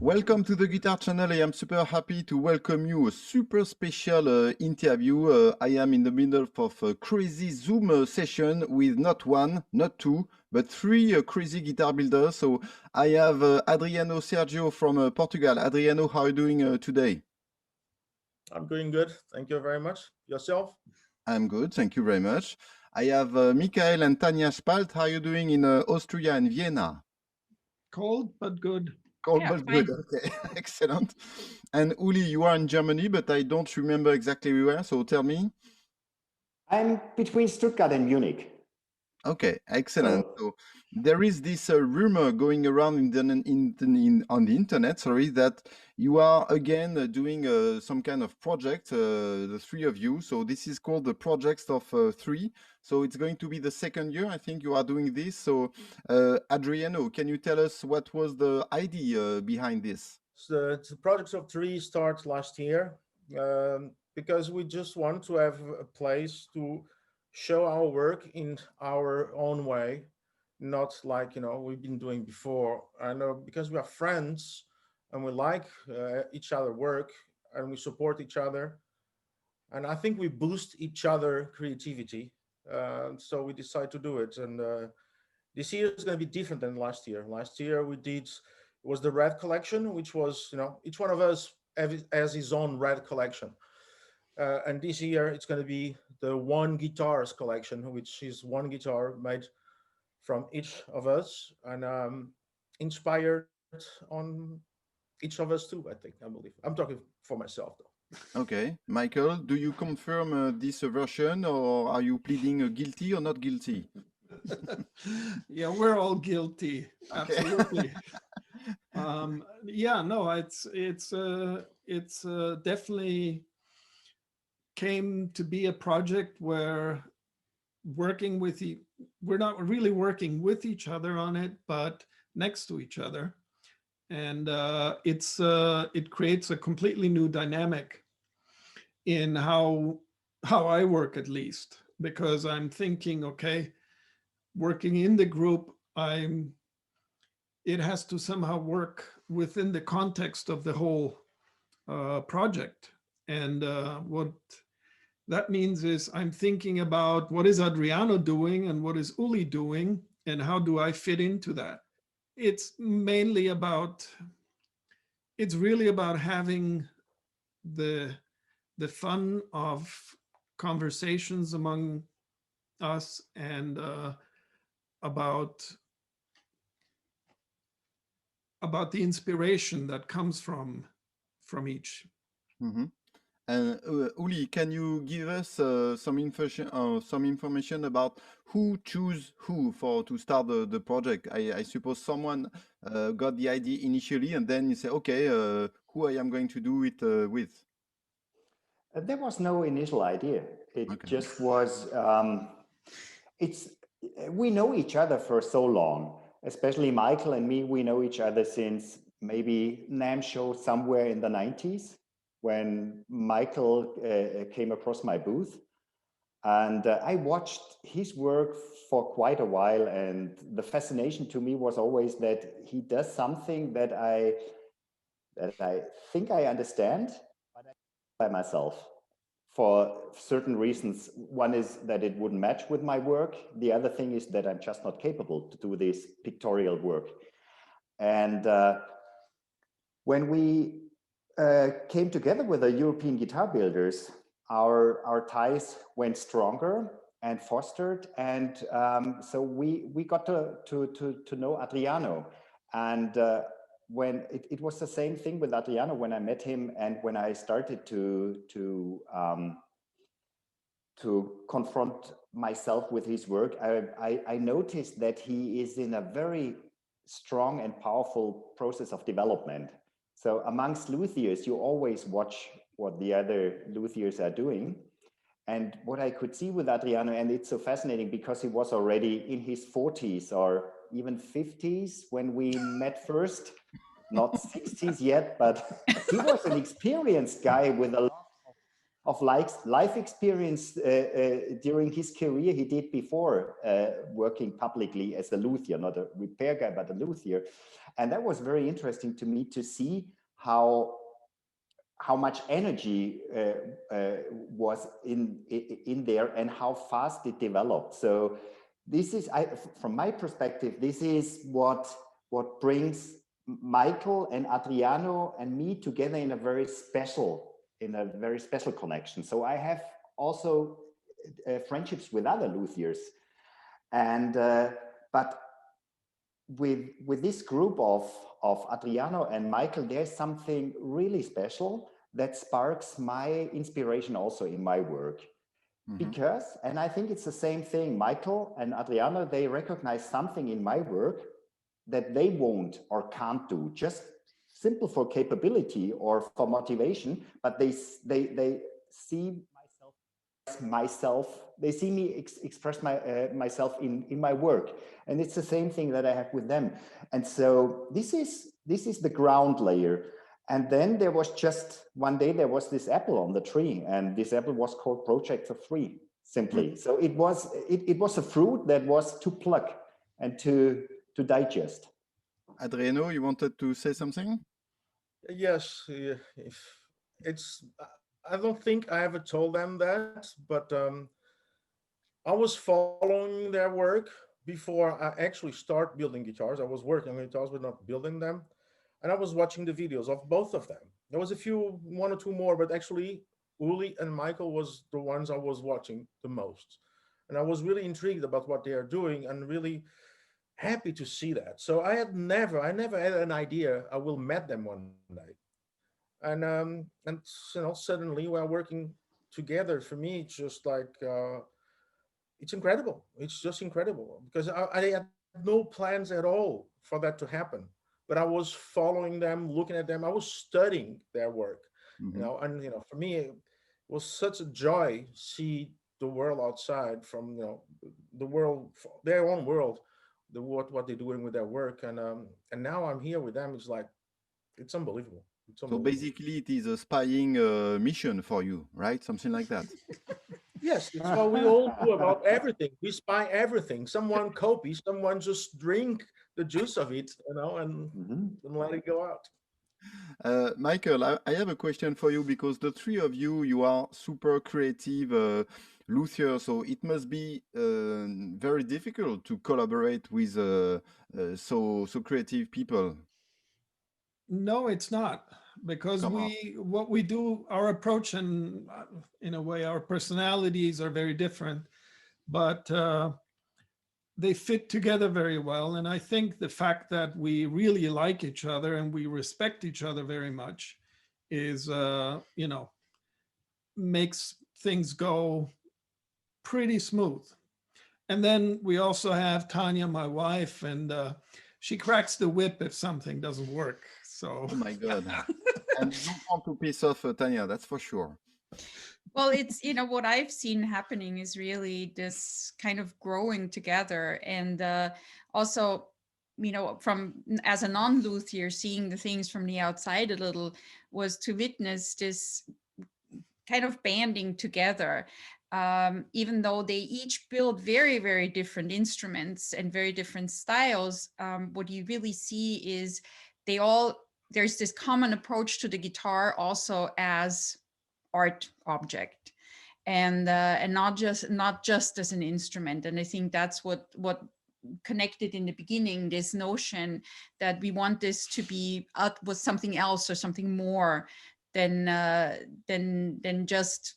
Welcome to the Guitar Channel. I am super happy to welcome you a super special interview. I am in the middle of a crazy Zoom session with not one, not two, but three crazy guitar builders. So I have Adriano Sergio from Portugal. Adriano, how are you doing today? I'm doing good. Thank you very much. Yourself? I'm good. Thank you very much. I have Michael and Tanya Spalt. How are you doing in Austria and Vienna? Cold, but good. Cold Yeah, but fine. good. Okay, excellent. And Uli, you are in Germany, but I don't remember exactly where. So tell me. I'm between Stuttgart and Munich. Okay, excellent. So there is this rumor going around on the internet, sorry, that you are again doing some kind of project, the three of you. So this is called the Projects of Three. So it's going to be the second year, I think, you are doing this. So Adriano, can you tell us what was the idea behind this? So the Projects of Three started last year because we just want to have a place to show our work in our own way, not like we've been doing before. And because we are friends and we like each other work and we support each other, and I think we boost each other creativity. So we decided to do it, and this year is going to be different than last year. Last year it was the red collection, which was each one of us has his own red collection. And this year it's going to be the one guitars collection, which is one guitar made from each of us and inspired on each of us too, I believe. I'm talking for myself though. Okay, Michael, do you confirm this version, or are you pleading guilty or not guilty? Yeah, we're all guilty. Okay. Absolutely. Yeah, no, it's definitely came to be a project where we're not really working with each other on it, but next to each other. And it creates a completely new dynamic in how I work, at least, because I'm thinking, okay, working in the group, it has to somehow work within the context of the whole project. And what that means is I'm thinking about what is Adriano doing and what is Uli doing and how do I fit into that. It's really about having the fun of conversations among us and about the inspiration that comes from each. Mm-hmm. And Uli, can you give us some information about who choose who to start the project? I suppose someone got the idea initially, and then you say, okay, who I am going to do it with? There was no initial idea. It just was. We know each other for so long, especially Michael and me. We know each other since maybe NAMM show somewhere in the 90s, when Michael came across my booth. And I watched his work for quite a while. And the fascination to me was always that he does something that I think I understand, but I by myself for certain reasons. One is that it wouldn't match with my work. The other thing is that I'm just not capable to do this pictorial work. And when we came together with the European guitar builders, our ties went stronger and fostered, and so we got to know Adriano. And when it was the same thing with Adriano when I met him and when I started to confront myself with his work, I noticed that he is in a very strong and powerful process of development. So amongst luthiers, you always watch what the other luthiers are doing. And what I could see with Adriano, and it's so fascinating because he was already in his 40s or even 50s when we met first, not 60s yet, but he was an experienced guy with a lot of life experience during his career he did before working publicly as a luthier, not a repair guy, but a luthier. And that was very interesting to me to see how much energy was in there and how fast it developed. So this is, from my perspective, this is what brings Michael and Adriano and me together in a very special connection. So I have also friendships with other luthiers, and but with this group of Adriano and Michael, there's something really special that sparks my inspiration also in my work. Because, and I think it's the same thing, Michael and Adriano, they recognize something in my work that they won't or can't do, just simple for capability or for motivation, but they see myself, they see me express myself in my work. And it's the same thing that I have with them. And so this is the ground layer. And then there was just one day there was this apple on the tree, and this apple was called Project of Three, simply. So it was a fruit that was to pluck and to digest. Adriano, you wanted to say something? Yes, if it's, I don't think I ever told them that, but I was following their work before I actually start building guitars. I was working on guitars, but not building them. And I was watching the videos of both of them. There was one or two more, but actually Uli and Michael was the ones I was watching the most. And I was really intrigued about what they are doing and really happy to see that. So I never had an idea I will meet them one day. And suddenly we're working together. For me, it's just like it's incredible. It's just incredible because I had no plans at all for that to happen. But I was following them, looking at them. I was studying their work, and for me, it was such a joy see the world outside from the world, their own world, what they're doing with their work, and now I'm here with them. It's like it's unbelievable. It's So unbelievable. basically, it is a spying mission for you, right? Something like that. Yes, it's what we all do about everything. We spy everything. Someone copies, someone just drink the juice of it, and let it go out. Michael, I have a question for you because the three of you are super creative luthiers, so it must be very difficult to collaborate with so creative people. No, it's not, because Come on. what we do, our approach, and in a way, our personalities are very different, but they fit together very well. And I think the fact that we really like each other and we respect each other very much is, makes things go pretty smooth. And then we also have Tanya, my wife, and she cracks the whip if something doesn't work. So, Oh my God. And you don't want to piss off Tanya, that's for sure. Well, it's, what I've seen happening is really this kind of growing together. And also, from as a non-luthier, seeing the things from the outside a little was to witness this kind of banding together. Even though they each build very, very different instruments and very different styles, what you really see is there's this common approach to the guitar also as art object, and not just as an instrument. And I think that's what connected in the beginning, this notion that we want this to be out with something else or something more than just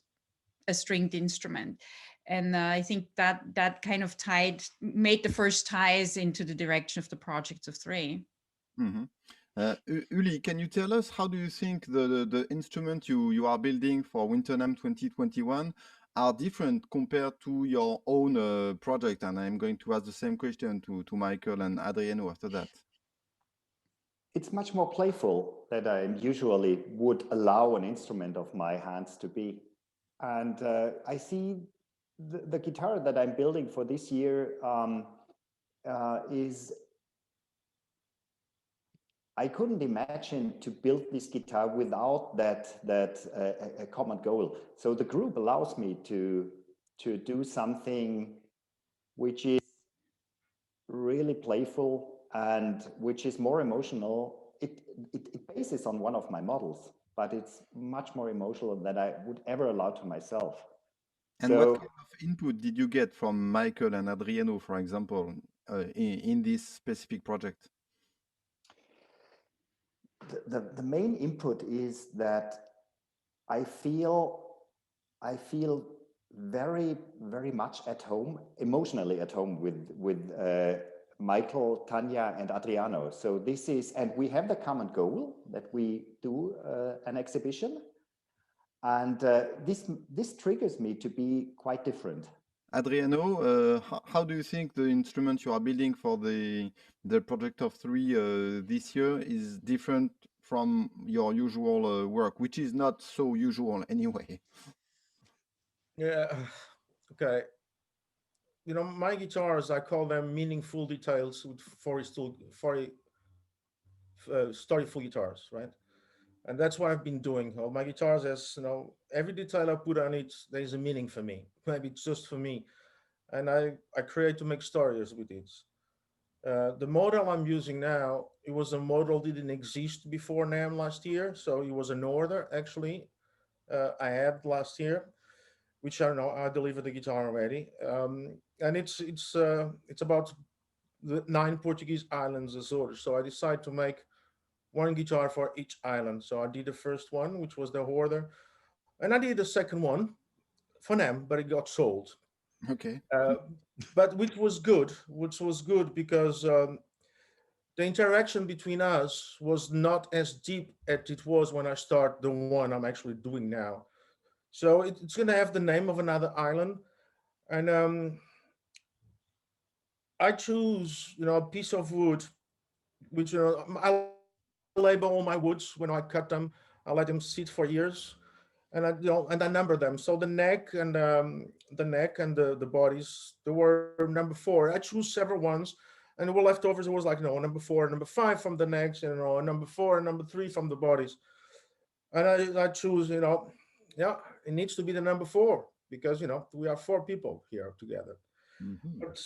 a stringed instrument. And I think that kind of made the first ties into the direction of the Project of Three. Uli, can you tell us how do you think the instrument you are building for Winter NAMM 2021 are different compared to your own project? And I'm going to ask the same question to Michael and Adriano after that. It's much more playful than I usually would allow an instrument of my hands to be. And I see the guitar that I'm building for this year is, I couldn't imagine to build this guitar without a common goal. So the group allows me to do something which is really playful and which is more emotional. It bases on one of my models, but it's much more emotional than I would ever allow to myself. And what kind of input did you get from Michael and Adriano, for example, in this specific project? The main input is that I feel very, very much at home, emotionally at home with Michael, Tanya, and Adriano. So this is, and we have the common goal that we do an exhibition, and this triggers me to be quite different. Adriano, how do you think the instrument you are building for the project of three this year is different from your usual work, which is not so usual anyway? Yeah. Okay. You know, my guitars, I call them meaningful details with 40 storyful guitars, right? And that's what I've been doing. All my guitars, as you know, every detail I put on it, there's a meaning for me. Maybe it's just for me, and I create to make stories with it. The model I'm using now, it was a model that didn't exist before NAMM last year, so it was an order actually I had last year, which I know I delivered the guitar already, and it's about the 9 Portuguese islands Azores. So I decided to make one guitar for each island. So I did the first one, which was the Hoarder, and I did the second one for them, but it got sold. Okay. Uh, but which was good because the interaction between us was not as deep as it was when I start the one I'm actually doing now. So it's going to have the name of another island, and I choose, you know, a piece of wood, which I label all my woods when I cut them. I let them sit for years, and I number them. So the neck and the bodies, they were number 4. I choose several ones, and there were leftovers. It was like, you know, number 4, number 5 from the necks, and, you know, number 4 and number 3 from the bodies. And I choose, you know, yeah, it needs to be the number 4 because, you know, we are 4 people here together. Mhm. But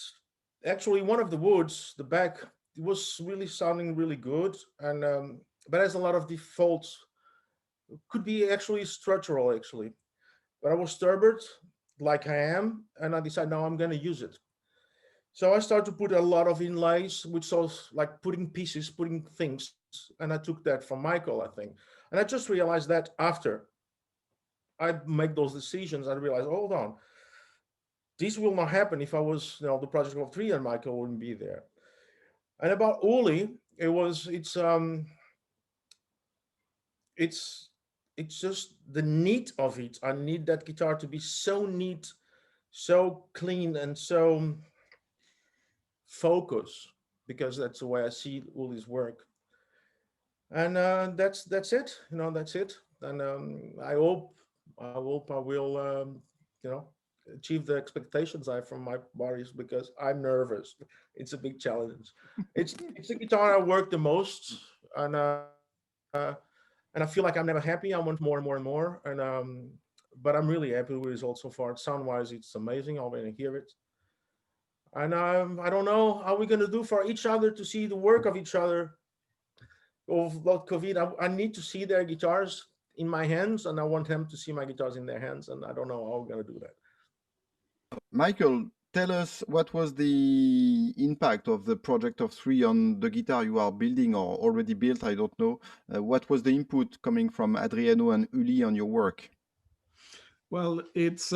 actually, one of the woods, the back, it was really sounding really good, and but has a lot of defaults. Could be actually structural, actually. But I was stubborn, like I am, and I decided, no, I'm going to use it. So I started to put a lot of inlays, which was like putting pieces, putting things, and I took that from Michael, I think. And I just realized that after I make those decisions, I realized, hold on, this will not happen if I was, you know, the project of 3 and Michael wouldn't be there. And about Uli, it's it's just the neat of it. I need that guitar to be so neat, so clean, and so focused, because that's the way I see Uli's work. And that's it. You know, that's it. And I will you know, achieve the expectations I have from my bodies, because I'm nervous. It's a big challenge. It's the guitar I work the most, and and I feel like I'm never happy. I want more and more and more. And but I'm really happy with the results so far. Sound wise, it's amazing. I'll when I hear it. And I don't know how we're gonna do for each other to see the work of each other of about COVID. I need to see their guitars in my hands, and I want them to see my guitars in their hands. And I don't know how we're gonna do that. Michael, tell us what was the impact of the project of three on the guitar you are building or already built, I don't know. What was the input coming from Adriano and Uli on your work? Well, it's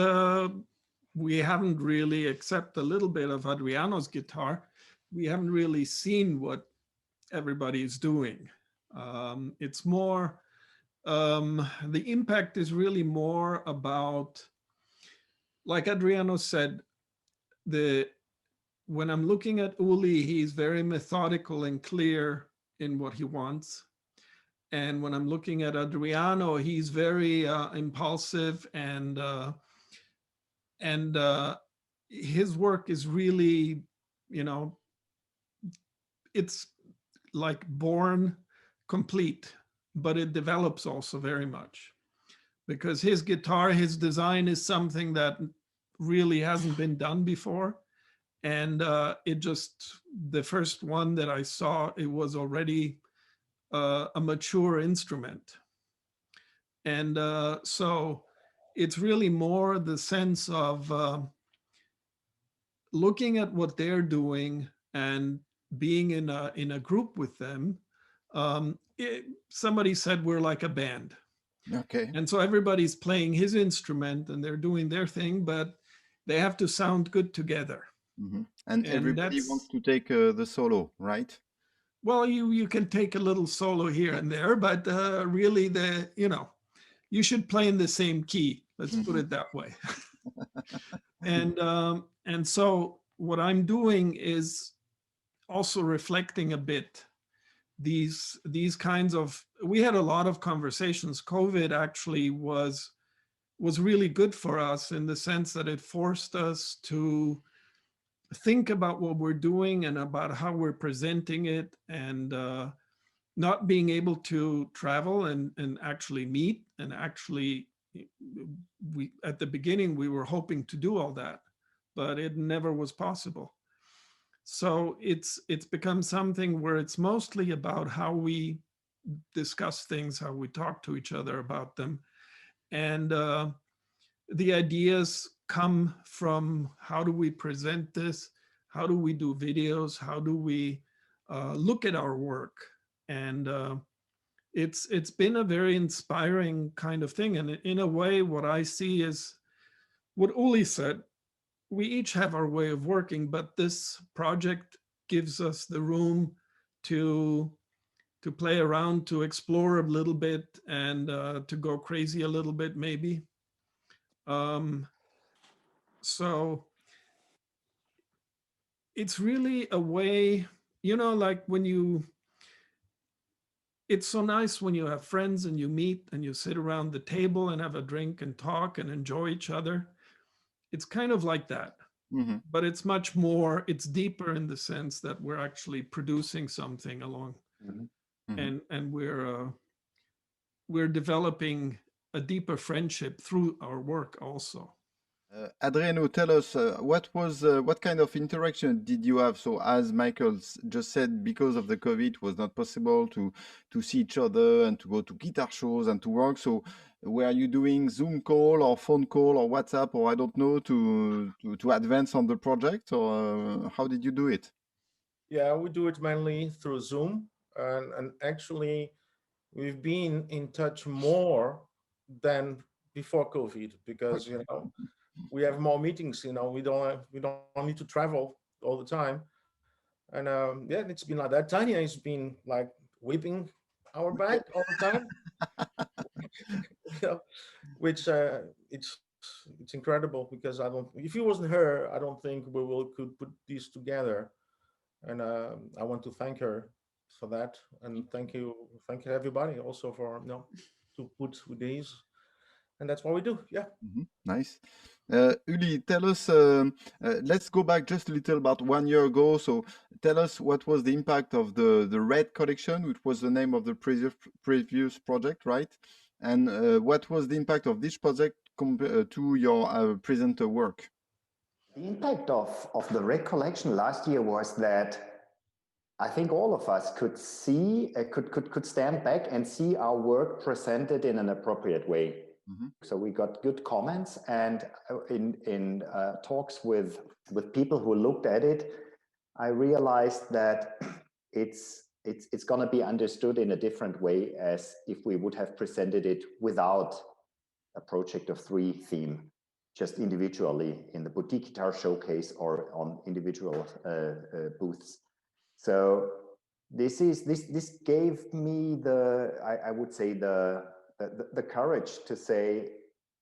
we haven't really, except a little bit of Adriano's guitar, we haven't really seen what everybody is doing. It's more, the impact is really more about, like Adriano said, when I'm looking at Uli, he's very methodical and clear in what he wants. And when I'm looking at Adriano, he's very impulsive, and his work is really, you know, it's like born complete, but it develops also very much, because his guitar, his design is something that really hasn't been done before. And it just, the first one that I saw, it was already a mature instrument. And so it's really more the sense of looking at what they're doing and being in a group with them. Somebody said we're like a band. Okay. And so everybody's playing his instrument and they're doing their thing, but they have to sound good together. Mm-hmm. And And everybody that's, wants to take the solo, right? well, you can take a little solo here and there, but really you should play in the same key. Let's put Mm-hmm. it that way. And so what I'm doing is also reflecting a bit these kinds of, we had a lot of conversations. COVID actually was really good for us in the sense that it forced us to think about what we're doing and about how we're presenting it, and not being able to travel and actually meet and actually, we at the beginning we were hoping to do all that, but it never was possible. So it's become something where it's mostly about how we discuss things, how we talk to each other about them. And the ideas come from, how do we present this? How do we do videos? How do we look at our work? And it's been a very inspiring kind of thing. And in a way, what I see is what Uli said. We each have our way of working, but this project gives us the room to play around, to explore a little bit, and to go crazy a little bit, maybe. So it's really a way, like it's so nice when you have friends and you meet and you sit around the table and have a drink and talk and enjoy each other. It's kind of like that. Mm-hmm. But it's much more, it's deeper in the sense that we're actually producing something along, Mm-hmm. and we're developing a deeper friendship through our work also. Adriano, tell us what kind of interaction did you have? So, as Michael just said, because of the COVID, it was not possible to see each other and to go to guitar shows and to work. So, were you doing Zoom call or phone call or WhatsApp or I don't know to advance on the project, or how did you do it? Yeah, we do it mainly through Zoom, and actually we've been in touch more than before COVID, because we have more meetings. We don't need to travel all the time, and yeah, it's been like that. Tanya has been like whipping our back all the time, you know, which it's incredible, because I don't. If it wasn't her, I don't think could put these together. And I want to thank her for that, and thank you everybody also for to put with these, and that's what we do. Yeah. Mm-hmm. Nice. Uli, tell us, let's go back just a little about 1 year ago. So tell us what was the impact of the Red Collection, which was the name of the previous project, right? And what was the impact of this project to your present work? The impact of the Red Collection last year was that I think all of us could see, could stand back and see our work presented in an appropriate way. Mm-hmm. So we got good comments, and in talks with people who looked at it, I realized that it's going to be understood in a different way as if we would have presented it without a project of three theme, just individually in the boutique guitar showcase or on individual booths. So this gave me I would say the courage to say,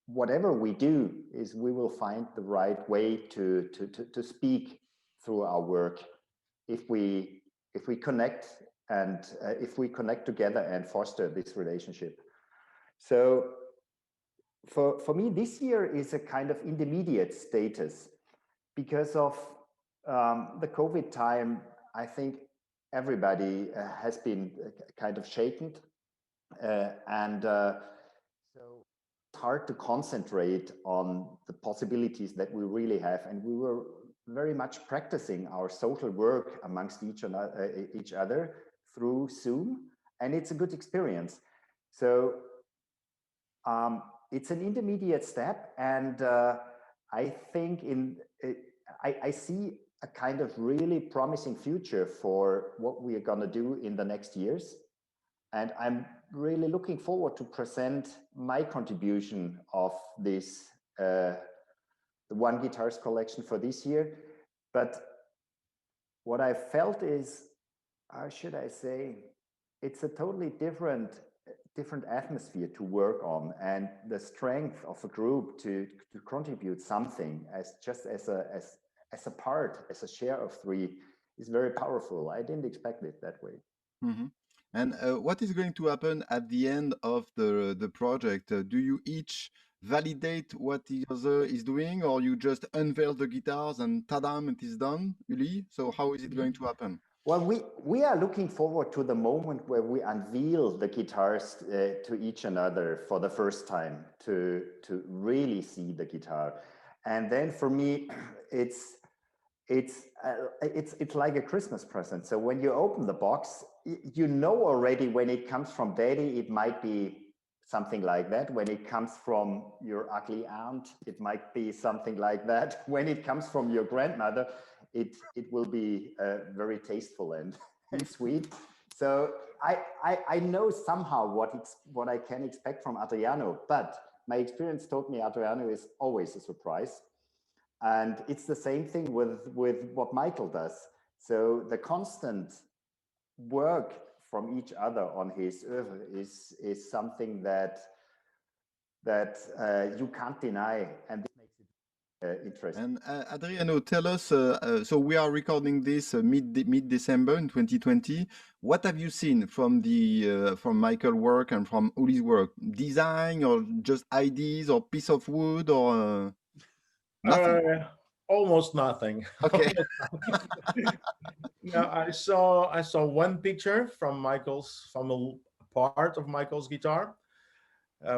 whatever we do is we will find the right way to speak through our work if we connect, and if we connect together and foster this relationship. So for me, this year is a kind of intermediate status because of the COVID time. I think everybody has been kind of shaken. So it's hard to concentrate on the possibilities that we really have. And we were very much practicing our social work amongst each other through Zoom. And it's a good experience. So it's an intermediate step. And I think I see a kind of really promising future for what we are going to do in the next years. And I'm really looking forward to present my contribution of this, the One Guitars collection for this year. But what I felt is, how should I say, it's a totally different atmosphere to work on, and the strength of a group to contribute something as a part, as a share of three, is very powerful. I didn't expect it that way. Mm-hmm. And what is going to happen at the end of the project? Do you each validate what the other is doing, or you just unveil the guitars and ta-dam, it is done, Uli? So how is it going to happen? Well, we are looking forward to the moment where we unveil the guitars to each another for the first time, to really see the guitar. And then for me, it's like a Christmas present. So when you open the box, you know already when it comes from daddy, it might be something like that. When it comes from your ugly aunt, it might be something like that. When it comes from your grandmother, it will be very tasteful and sweet. So I know somehow what I can expect from Adriano, but my experience told me Adriano is always a surprise. And it's the same thing with what Michael does. So the constant work from each other on his oeuvre is something that you can't deny, and this makes it interesting. And Adriano, tell us, so we are recording this mid-December in 2020. What have you seen from from Michael's work and from Uli's work? Design, or just ideas, or piece of wood, or nothing? Almost nothing. Okay. No, I saw one picture from a part of Michael's guitar,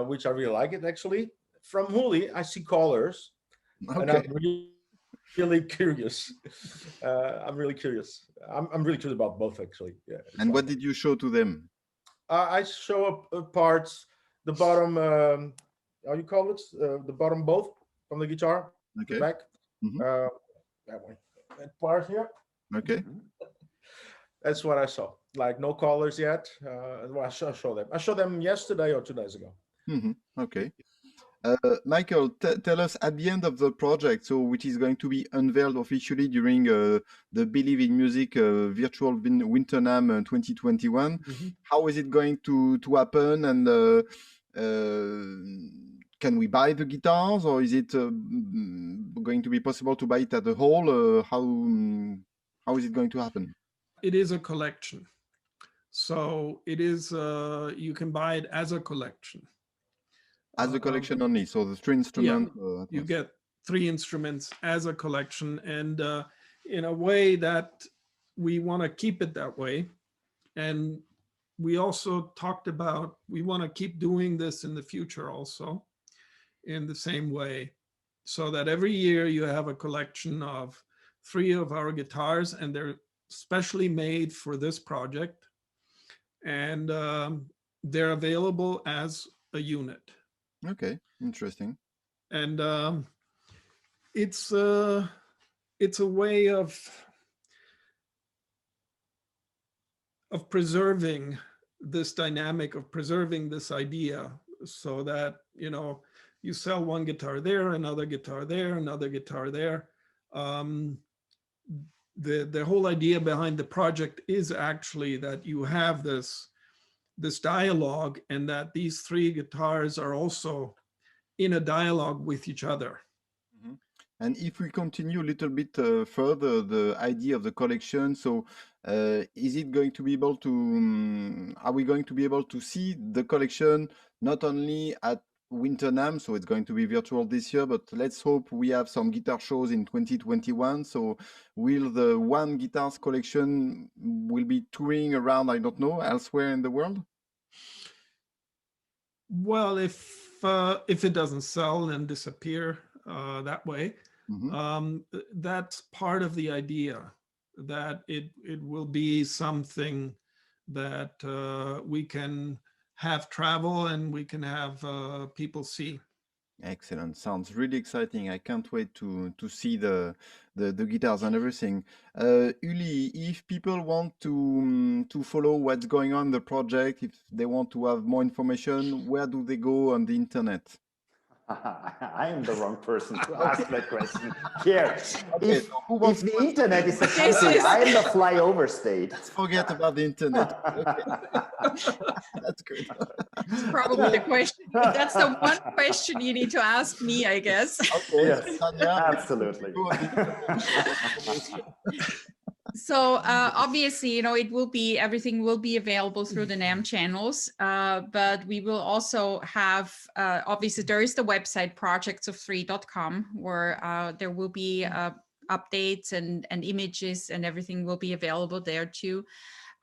which I really like it actually. From Uli, I see colors, and I'm Okay. really curious. I'm really curious. I'm really curious about both actually. Yeah. And what did you show to them? I show up parts, the bottom. How you call it? The bottom both from the guitar, the Okay. back. Mhm. That one, that part here. Okay. That's what I saw. Like no colors yet. Well, I show them. I showed them yesterday or 2 days ago. Okay. Michael, tell us at the end of the project, so which is going to be unveiled officially during the Believe in Music virtual Winter NAMM 2021. How is it going to happen? And can we buy the guitars, or is it going to be possible to buy it at the hall? How is it going to happen? It is a collection. So it is, you can buy it as a collection. As a collection only, so the three instruments. Yeah, you get 3 instruments as a collection, and in a way that we want to keep it that way. And we also talked about, we want to keep doing this in the future also in the same way, so that every year you have a collection of 3 of our guitars, and they're specially made for this project, and they're available as a unit. Okay, interesting. And it's a way of preserving this dynamic, of preserving this idea, so that, you know, you sell one guitar there, another guitar there, another guitar there. The whole idea behind the project is actually that you have this dialogue, and that these 3 guitars are also in a dialogue with each other. And if we continue a little bit further, the idea of the collection, so is it going to be able to, are we going to be able to see the collection not only at Winter NAMM, so it's going to be virtual this year, but let's hope we have some guitar shows in 2021. So will the One Guitars collection will be touring around, I don't know, elsewhere in the world? Well, if it doesn't sell and disappear that way, that's part of the idea, that it will be something that we can have travel and we can have people see. Excellent. Sounds really exciting. I can't wait to see the guitars and everything. Uli, if people want to follow what's going on in the project, if they want to have more information, where do they go on the internet? I am the wrong person to ask that question. Here, Okay, if so the internet is the country, I am the flyover state. Let's forget about the internet. Okay. That's good. That's probably the question. That's the one question you need to ask me, I guess. Okay, Yes, Tanya, absolutely. So obviously, you know, everything will be available through the NAMM channels, but we will also have, obviously there is the website projectsof3.com where there will be updates and images and everything will be available there too.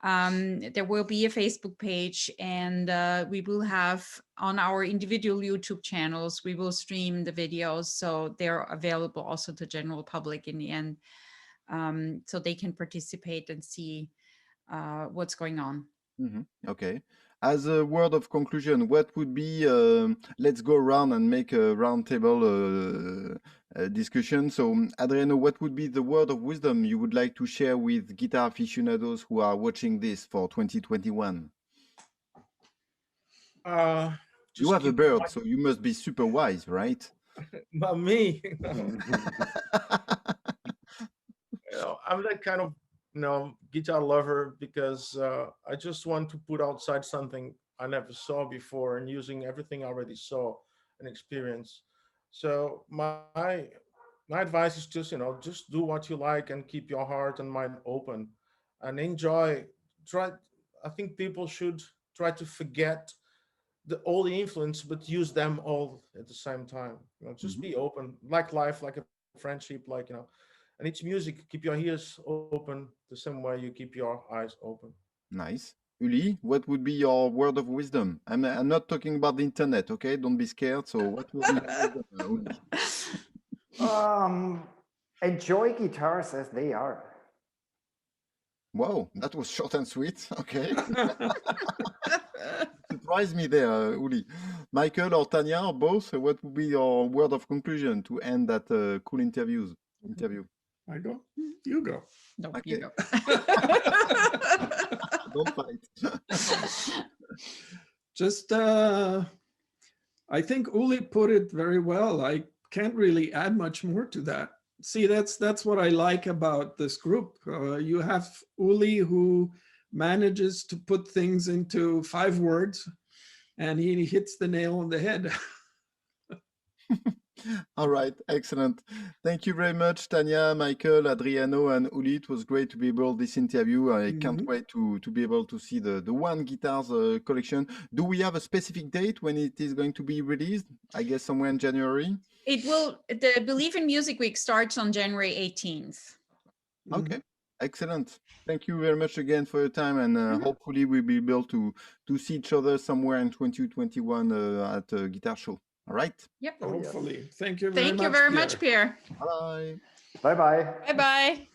There will be a Facebook page, and we will have on our individual YouTube channels, we will stream the videos, so they're available also to general public in the end. So they can participate and see what's going on. Okay. As a word of conclusion, what would be, let's go around and make a roundtable discussion. So, Adriano, what would be the word of wisdom you would like to share with guitar aficionados who are watching this for 2021? You have a bird, so you must be super wise, right? About me. I'm that kind of guitar lover because I just want to put outside something I never saw before and using everything I already saw and experienced. So my advice is just just do what you like and keep your heart and mind open and enjoy. I think people should try to forget all the influence, but use them all at the same time. Just be open, like life, like a friendship, and it's music. Keep your ears open the same way you keep your eyes open. Nice. Uli, what would be your word of wisdom? I'm not talking about the internet, okay? Don't be scared. So what will be your wisdom, Uli? Enjoy guitars as they are. Wow, that was short and sweet. Okay. Surprised me there, Uli. Michael or Tanya, or both, what would be your word of conclusion to end that cool interview? I go? You go. No, Okay. you go. Don't fight. Just, I think Uli put it very well. I can't really add much more to that. See, that's what I like about this group. You have Uli who manages to put things into 5 words, and he hits the nail on the head. All right, excellent. Thank you very much, Tanya, Michael, Adriano, and Uli. It was great to be able to this interview. I can't wait to be able to see the One Guitars collection. Do we have a specific date when it is going to be released? I guess somewhere in January. It will. The Believe in Music Week starts on January 18th. Okay. Excellent. Thank you very much again for your time, and hopefully we'll be able to see each other somewhere in 2021 at a guitar show. All right. Yep. Hopefully. Thank you very much. Thank you very much, Pierre. Bye. Bye-bye. Bye-bye.